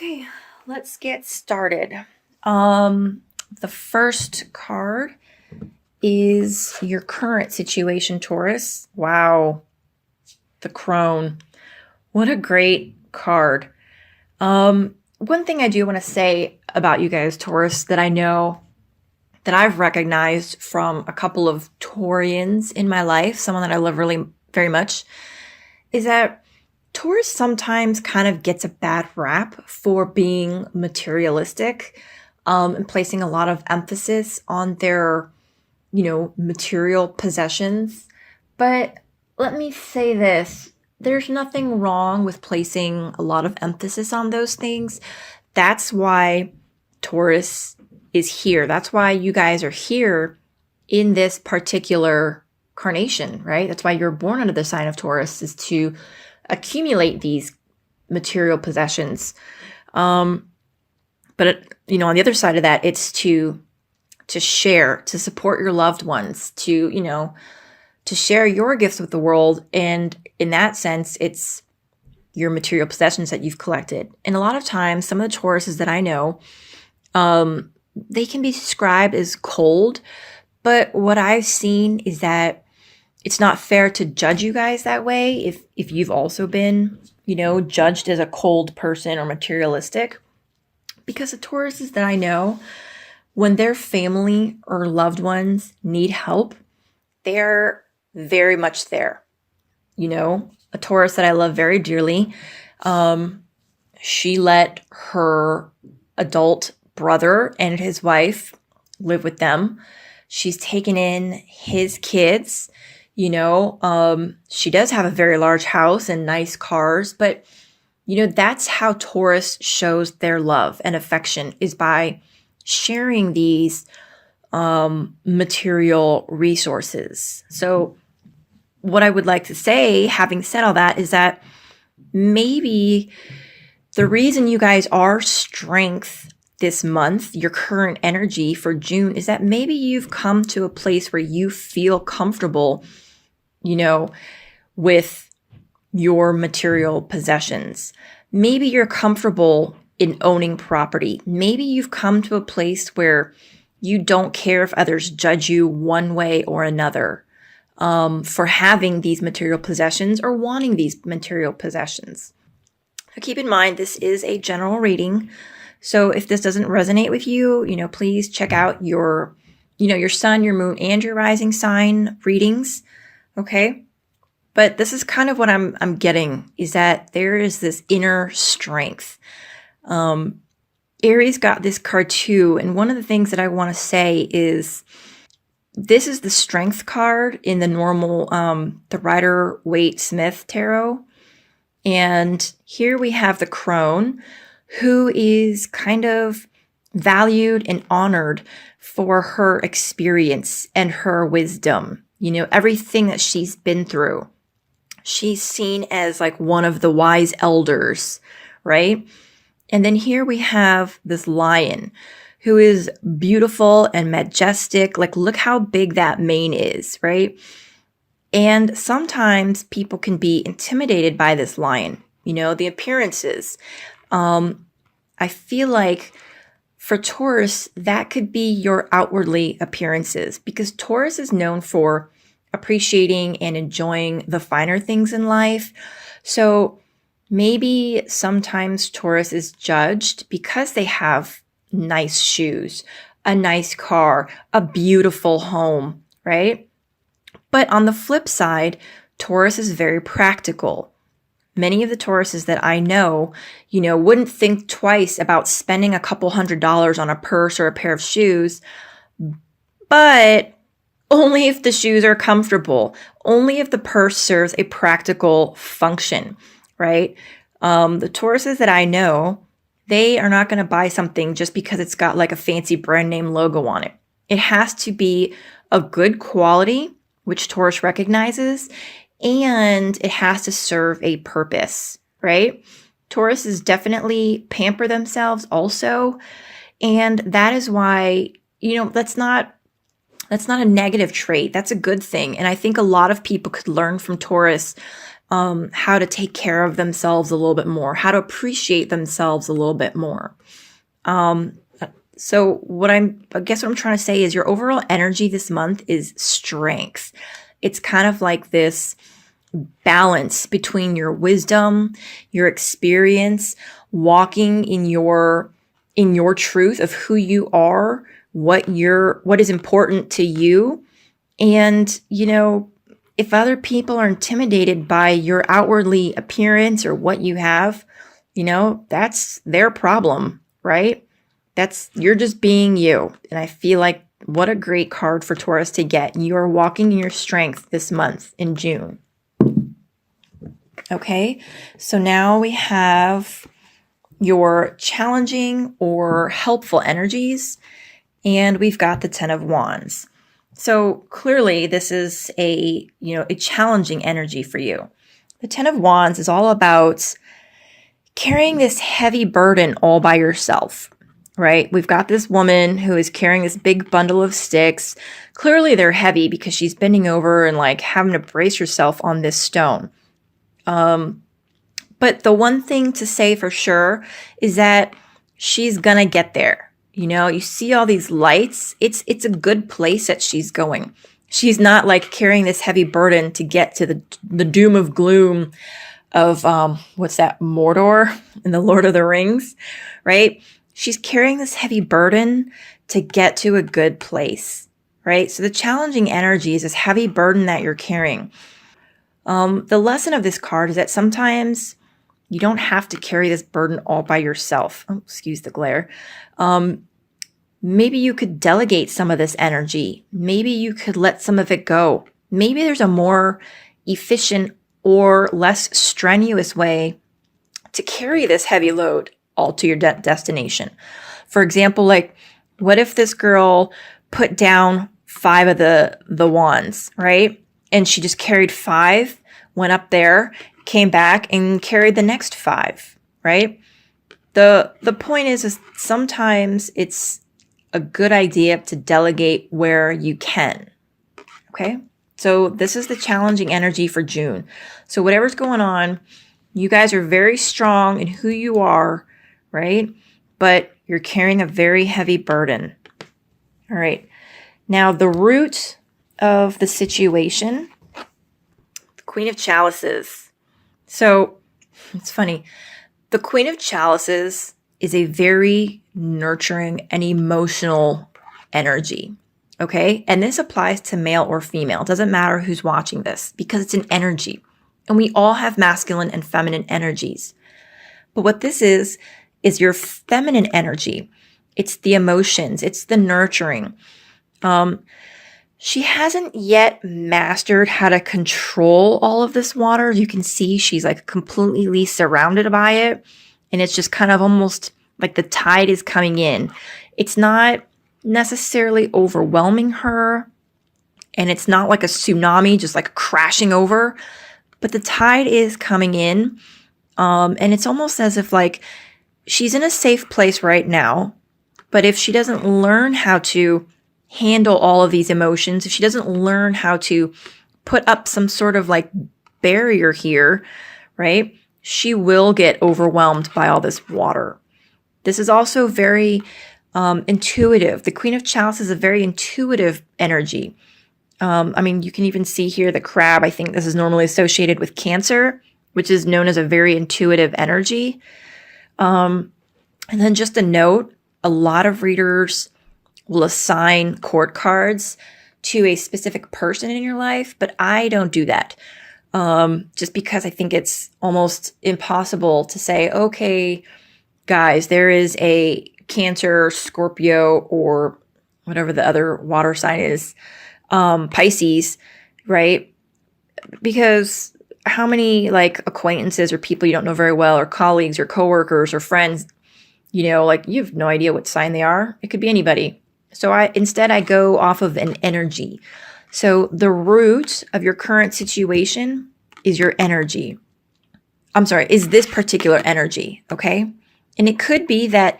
Okay, let's get started. The first card is your current situation, Taurus. Wow, the crone. What a great card. One thing I do want to say about you guys, Taurus, that I know that I've recognized from a couple of Taurians in my life, someone that I love really very much, is that Taurus sometimes kind of gets a bad rap for being materialistic, and placing a lot of emphasis on their, material possessions. But let me say this. There's nothing wrong with placing a lot of emphasis on those things. That's why Taurus is here. That's why you guys are here in this particular carnation, right? That's why you're born under the sign of Taurus, is to accumulate these material possessions. But on the other side of that, it's to share, to support your loved ones, to share your gifts with the world. And in that sense, it's your material possessions that you've collected. And a lot of times, some of the Tauruses that I know, they can be described as cold. But what I've seen is that it's not fair to judge you guys that way if you've also been, judged as a cold person or materialistic. Because the Tauruses that I know, when their family or loved ones need help, they're very much there. A Taurus that I love very dearly, she let her adult brother and his wife live with them. She's taken in his kids. She does have a very large house and nice cars, but that's how Taurus shows their love and affection, is by sharing these material resources. So what I would like to say, having said all that, is that maybe the reason you guys are strength this month, your current energy for June, is that maybe you've come to a place where you feel comfortable, with your material possessions. Maybe you're comfortable in owning property. Maybe you've come to a place where you don't care if others judge you one way or another, for having these material possessions or wanting these material possessions. So keep in mind, this is a general reading. So if this doesn't resonate with you, please check out your sun, your moon, and your rising sign readings. Okay. But this is kind of what I'm getting, is that there is this inner strength. Aries got this card too. And one of the things that I want to say is, this is the strength card in the normal, the Rider-Waite-Smith tarot. And here we have the crone, who is kind of valued and honored for her experience and her wisdom. Everything that she's been through. She's seen as like one of the wise elders, right? And then here we have this lion who is beautiful and majestic. Like, look how big that mane is, right? And sometimes people can be intimidated by this lion, the appearances. I feel like for Taurus, that could be your outwardly appearances, because Taurus is known for appreciating and enjoying the finer things in life. So maybe sometimes Taurus is judged because they have nice shoes, a nice car, a beautiful home, right? But on the flip side, Taurus is very practical. Many of the Tauruses that I know, wouldn't think twice about spending a couple $100s on a purse or a pair of shoes, but only if the shoes are comfortable, only if the purse serves a practical function, right? The Tauruses that I know, they are not going to buy something just because it's got like a fancy brand name logo on it. It has to be of good quality, which Taurus recognizes, and it has to serve a purpose, right? Tauruses definitely pamper themselves also. And that is why, that's not a negative trait. That's a good thing. And I think a lot of people could learn from Taurus, how to take care of themselves a little bit more, how to appreciate themselves a little bit more. So I guess what I'm trying to say is your overall energy this month is strength. It's kind of like this balance between your wisdom, your experience, walking in your truth of who you are, what is important to you. And, if other people are intimidated by your outwardly appearance or what you have, that's their problem, right? You're just being you. And I feel like what a great card for Taurus to get. You are walking in your strength this month in June. Okay, so now we have your challenging or helpful energies, and we've got the 10 of Wands. So clearly this is a challenging energy for you. The 10 of Wands is all about carrying this heavy burden all by yourself, right? We've got this woman who is carrying this big bundle of sticks. Clearly they're heavy because she's bending over and like having to brace herself on this stone. But the one thing to say for sure is that she's gonna get there. You see all these lights. It's a good place that she's going. She's not like carrying this heavy burden to get to the doom of gloom of, what's that, Mordor in the Lord of the Rings, right? She's carrying this heavy burden to get to a good place, right? So the challenging energy is this heavy burden that you're carrying. The lesson of this card is that sometimes you don't have to carry this burden all by yourself. Oh, excuse the glare. Maybe you could delegate some of this energy. Maybe you could let some of it go. Maybe there's a more efficient or less strenuous way to carry this heavy load all to your destination. For example, like what if this girl put down 5 of the wands, right? And she just carried 5, went up there, came back and carried the next 5, right? The point is sometimes it's a good idea to delegate where you can, okay? So this is the challenging energy for June. So whatever's going on, you guys are very strong in who you are, right? But you're carrying a very heavy burden. All right. Now the root of the situation, the Queen of Chalices. So it's funny. The Queen of Chalices is a very nurturing and emotional energy. Okay. And this applies to male or female. It doesn't matter who's watching this because it's an energy. And we all have masculine and feminine energies. But what this is your feminine energy. It's the emotions. It's the nurturing. She hasn't yet mastered how to control all of this water. You can see she's like completely surrounded by it. And it's just kind of almost like the tide is coming in. It's not necessarily overwhelming her. And it's not like a tsunami just like crashing over. But the tide is coming in. And it's almost as if like she's in a safe place right now. But if she doesn't learn how to handle all of these emotions, if she doesn't learn how to put up some sort of like barrier here, right? She will get overwhelmed by all this water. This is also very intuitive. The Queen of Chalices is a very intuitive energy. I mean, you can even see here the crab. I think this is normally associated with Cancer, which is known as a very intuitive energy. And then just a note, a lot of readers will assign court cards to a specific person in your life, but I don't do that. Just because I think it's almost impossible to say, okay, guys, there is a Cancer, Scorpio, or whatever the other water sign is, Pisces, right? Because how many like acquaintances or people you don't know very well, or colleagues or coworkers or friends, like you have no idea what sign they are. It could be anybody. So instead I go off of an energy. So the root of your current situation is your energy. Is this particular energy, okay? And it could be that,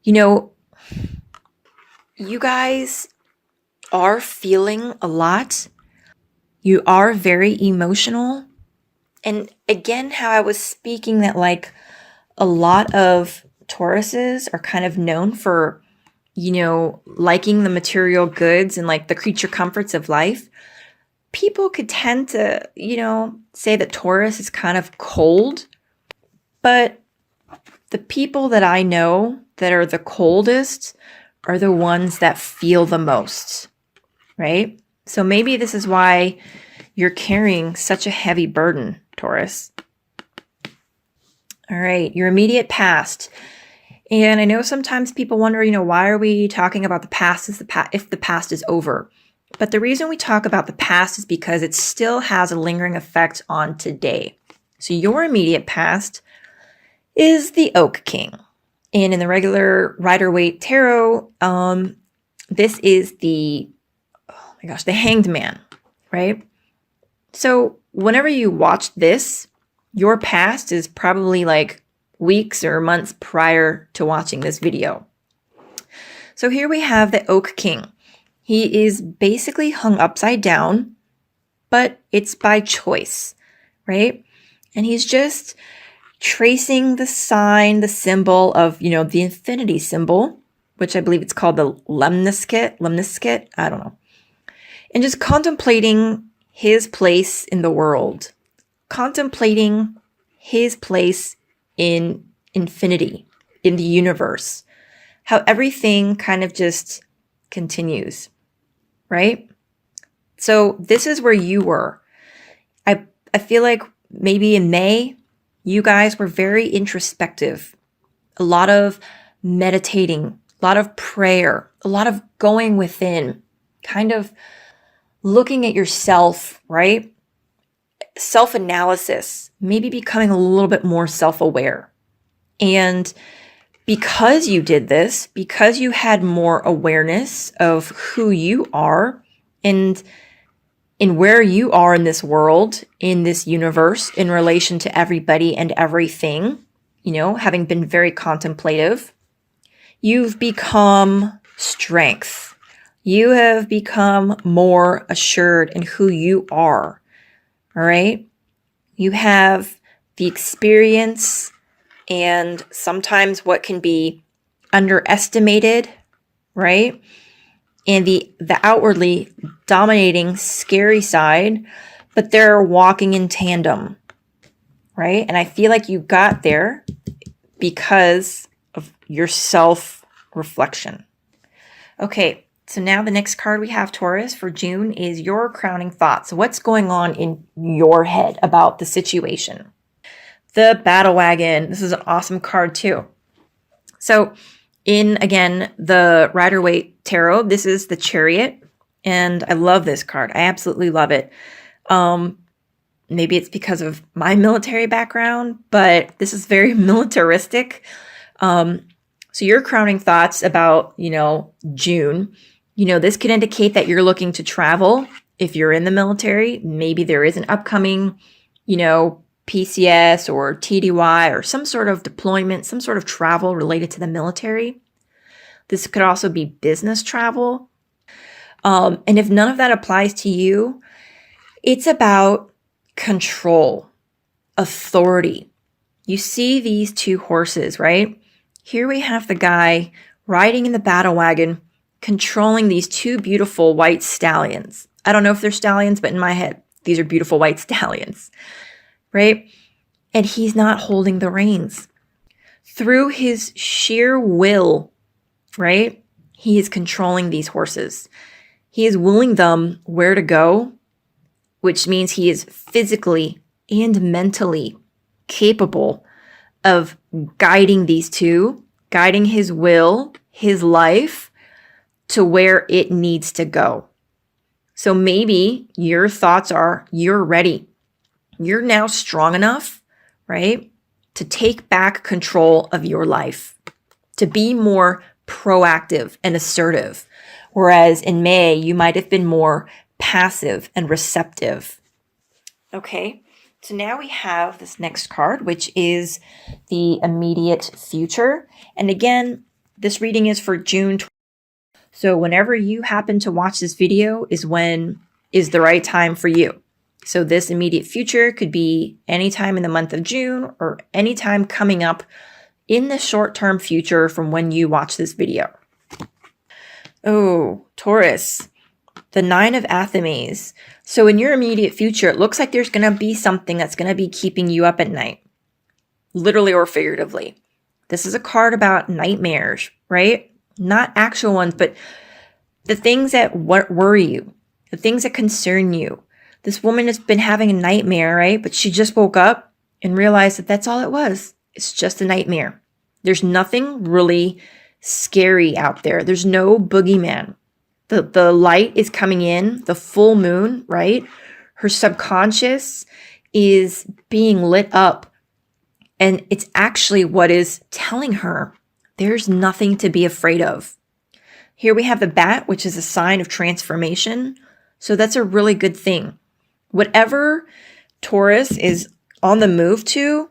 you guys are feeling a lot. You are very emotional. And again, how I was speaking that like a lot of Tauruses are kind of known for, liking the material goods and like the creature comforts of life. People could tend to, say that Taurus is kind of cold, but the people that I know that are the coldest are the ones that feel the most, right? So maybe this is why you're carrying such a heavy burden, Taurus. All right, your immediate past. And I know sometimes people wonder, why are we talking about the past if the past is over? But the reason we talk about the past is because it still has a lingering effect on today. So your immediate past is the Oak King. And in the regular Rider-Waite Tarot, this is the Hanged Man, right? So whenever you watch this, your past is probably like weeks or months prior to watching this video. So here we have the Oak King. He is basically hung upside down, but it's by choice, right? And he's just tracing the sign, the symbol of, the infinity symbol, which I believe it's called the lemniscate, I don't know. And just contemplating his place in the world, contemplating his place in infinity, in the universe, how everything kind of just continues, right? So this is where you were. I feel like maybe in May, you guys were very introspective, a lot of meditating, a lot of prayer, a lot of going within, kind of looking at yourself, right? Self-analysis, maybe becoming a little bit more self-aware. And because you did this, because you had more awareness of who you are and in where you are in this world, in this universe, in relation to everybody and everything, having been very contemplative, you've become strength. You have become more assured in who you are. All right. You have the experience and sometimes what can be underestimated, right? And the outwardly dominating scary side, but they're walking in tandem, right? And I feel like you got there because of your self-reflection. Okay. So now the next card we have, Taurus, for June is your crowning thoughts. What's going on in your head about the situation? The Battle Wagon. This is an awesome card too. So in, again, the Rider-Waite Tarot, this is the Chariot. And I love this card. I absolutely love it. Maybe it's because of my military background, but this is very militaristic. So your crowning thoughts about, June. This could indicate that you're looking to travel. If you're in the military, maybe there is an upcoming, PCS or TDY or some sort of deployment, some sort of travel related to the military. This could also be business travel. And if none of that applies to you, it's about control, authority. You see these two horses, right? Here we have the guy riding in the battle wagon, controlling these two beautiful white stallions. I don't know if they're stallions, but in my head, these are beautiful white stallions, right? And he's not holding the reins. Through his sheer will, right? He is controlling these horses. He is willing them where to go, which means he is physically and mentally capable of guiding these two, guiding his will, his life to where it needs to go. So maybe your thoughts are, you're ready. You're now strong enough, right, to take back control of your life, to be more proactive and assertive. Whereas in May, you might have been more passive and receptive. Okay, so now we have this next card, which is the immediate future. And again, this reading is for June. So whenever you happen to watch this video is when is the right time for you. So this immediate future could be anytime in the month of June or anytime coming up in the short-term future from when you watch this video. Oh, Taurus, the Nine of Athames. So in your immediate future, it looks like there's going to be something that's going to be keeping you up at night, literally or figuratively. This is a card about nightmares, right? Not actual ones, but the things that worry you, the things that concern you. This woman has been having a nightmare, right? But she just woke up and realized that that's all it was. It's just a nightmare. There's nothing really scary out there. There's no boogeyman. The light is coming in, the full moon, right? Her subconscious is being lit up. And it's actually what is telling her there's nothing to be afraid of. Here we have the bat, which is a sign of transformation. So that's a really good thing. Whatever Taurus is on the move to,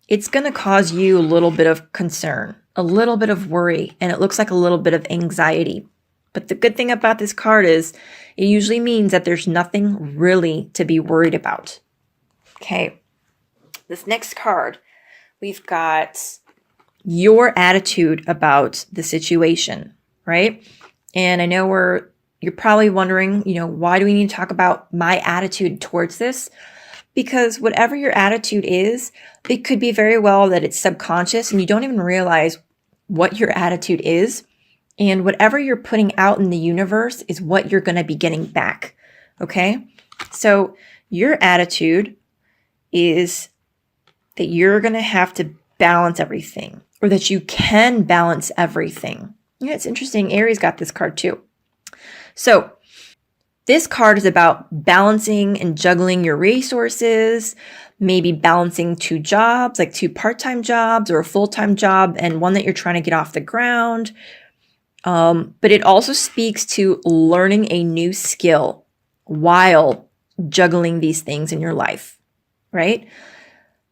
it's going to cause you a little bit of concern, a little bit of worry, and it looks like a little bit of anxiety. But the good thing about this card is it usually means that there's nothing really to be worried about. Okay, this next card, we've got your attitude about the situation, right? And I know you're probably wondering, why do we need to talk about my attitude towards this? Because whatever your attitude is, it could be very well that it's subconscious and you don't even realize what your attitude is. And whatever you're putting out in the universe is what you're going to be getting back. Okay? So your attitude is that you're going to have to balance everything, or that you can balance everything. Yeah, it's interesting. Aries got this card too. So this card is about balancing and juggling your resources, maybe balancing two jobs, like two part-time jobs or a full-time job and one that you're trying to get off the ground. But it also speaks to learning a new skill while juggling these things in your life, right?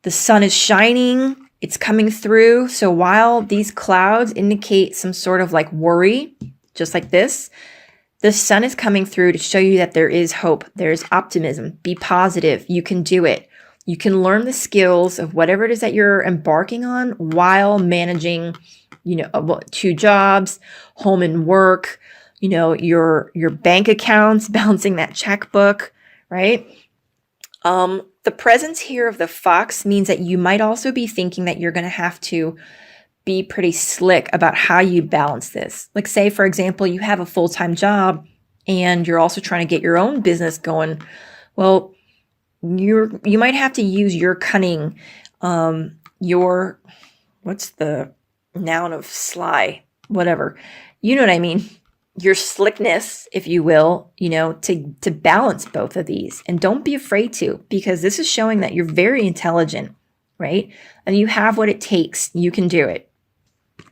The sun is shining, it's coming through. So while these clouds indicate some sort of like worry, just like this, the sun is coming through to show you that there is hope. There is optimism. Be positive. You can do it. You can learn the skills of whatever it is that you're embarking on while managing, two jobs, home and work, your bank accounts, balancing that checkbook, right? The presence here of the fox means that you might also be thinking that you're going to have to be pretty slick about how you balance this. Like say, for example, you have a full-time job and you're also trying to get your own business going. Well, you might have to use your cunning, what's the noun of sly? Whatever. You know what I mean? Your slickness, if you will, to balance both of these. And don't be afraid to, because this is showing that you're very intelligent, right? And you have what it takes. You can do it.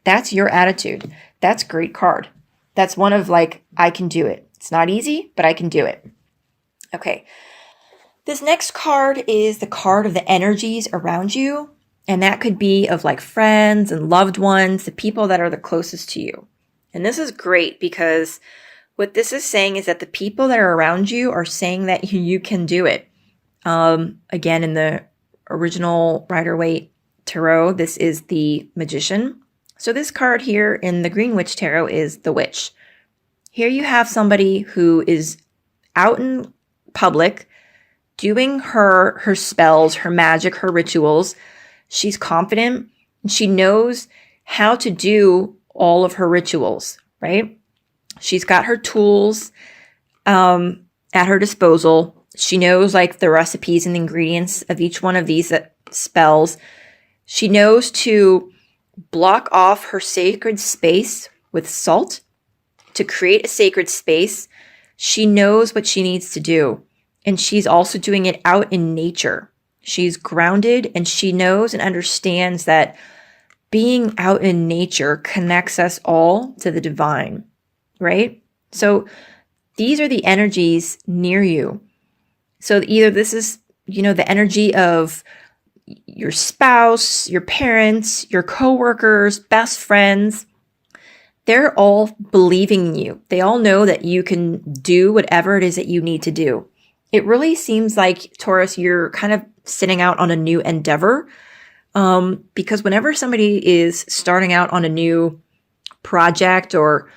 That's your attitude. That's a great card. That's one of I can do it. It's not easy, but I can do it. Okay. This next card is the card of the energies around you. And that could be of friends and loved ones, the people that are the closest to you. And this is great because what this is saying is that the people that are around you are saying that you can do it. Again, in the original Rider-Waite Tarot, this is the Magician. So this card here in the Green Witch Tarot is the Witch. Here you have somebody who is out in public doing her spells, her magic, her rituals. She's confident and she knows how to do all of her rituals, right? She's got her tools at her disposal. She knows the recipes and the ingredients of each one of these spells. She knows to block off her sacred space with salt to create a sacred space. She knows what she needs to do. And she's also doing it out in nature. She's grounded and she knows and understands that being out in nature connects us all to the divine, right? So these are the energies near you. So either this is, the energy of your spouse, your parents, your coworkers, best friends. They're all believing in you. They all know that you can do whatever it is that you need to do. it really seems like, Taurus, you're kind of sitting out on a new endeavor. Because whenever somebody is starting out on a new project or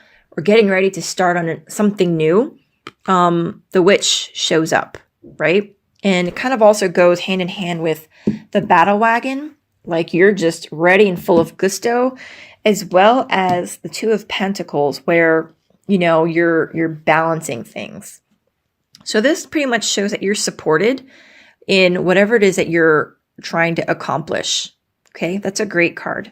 getting ready to start on something new, the witch shows up, right? And it kind of also goes hand in hand with the battle wagon, like you're just ready and full of gusto, as well as the Two of Pentacles, where, you know, you're balancing things. So this pretty much shows that you're supported in whatever it is that you're trying to accomplish. Okay, that's a great card.